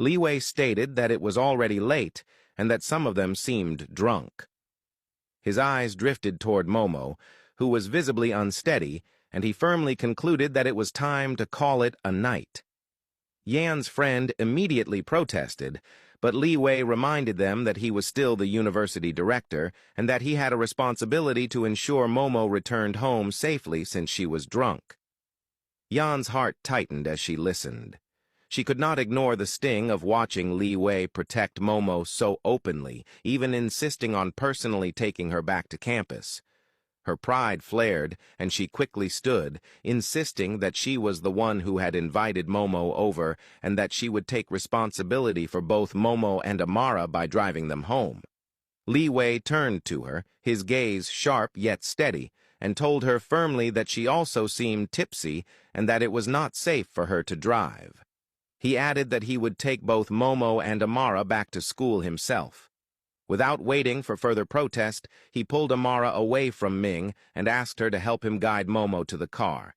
Liwei stated that it was already late and that some of them seemed drunk. His eyes drifted toward Momo, who was visibly unsteady, and he firmly concluded that it was time to call it a night. Yan's friend immediately protested, but Liwei reminded them that he was still the university director and that he had a responsibility to ensure Momo returned home safely since she was drunk. Yan's heart tightened as she listened. She could not ignore the sting of watching Liwei protect Momo so openly, even insisting on personally taking her back to campus. Her pride flared, and she quickly stood, insisting that she was the one who had invited Momo over and that she would take responsibility for both Momo and Amara by driving them home. Liwei turned to her, his gaze sharp yet steady, and told her firmly that she also seemed tipsy and that it was not safe for her to drive. He added that he would take both Momo and Amara back to school himself. Without waiting for further protest, he pulled Amara away from Ming and asked her to help him guide Momo to the car.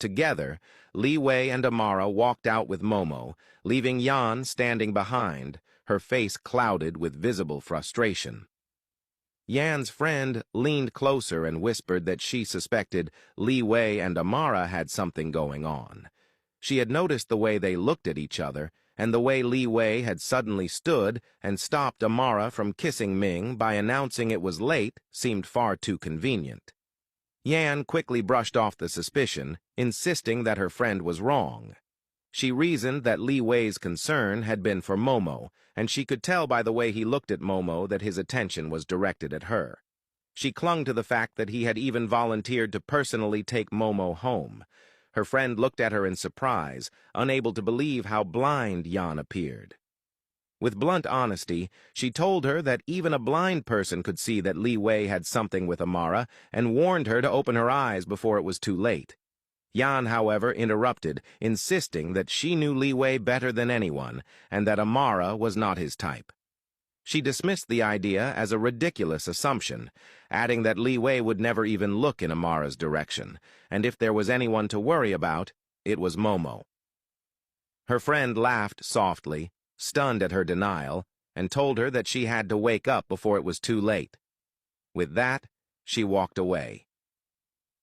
Together, Liwei and Amara walked out with Momo, leaving Yan standing behind, her face clouded with visible frustration. Yan's friend leaned closer and whispered that she suspected Liwei and Amara had something going on. She had noticed the way they looked at each other, and the way Liwei had suddenly stood and stopped Amara from kissing Ming by announcing it was late seemed far too convenient. Yan quickly brushed off the suspicion, insisting that her friend was wrong. She reasoned that Liwei's concern had been for Momo, and she could tell by the way he looked at Momo that his attention was directed at her. She clung to the fact that he had even volunteered to personally take Momo home. Her friend looked at her in surprise, unable to believe how blind Yan appeared. With blunt honesty, she told her that even a blind person could see that Liwei had something with Amara and warned her to open her eyes before it was too late. Yan, however, interrupted, insisting that she knew Liwei better than anyone and that Amara was not his type. She dismissed the idea as a ridiculous assumption, adding that Liwei would never even look in Amara's direction, and if there was anyone to worry about, it was Momo. Her friend laughed softly, stunned at her denial, and told her that she had to wake up before it was too late. With that, she walked away.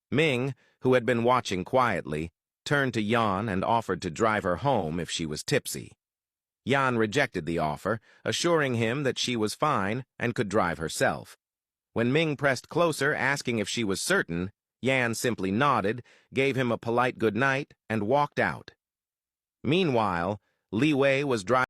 Ming, who had been watching quietly, turned to Yan and offered to drive her home if she was tipsy. Yan rejected the offer, assuring him that she was fine and could drive herself. When Ming pressed closer, asking if she was certain, Yan simply nodded, gave him a polite good night, and walked out. Meanwhile, Liwei was driving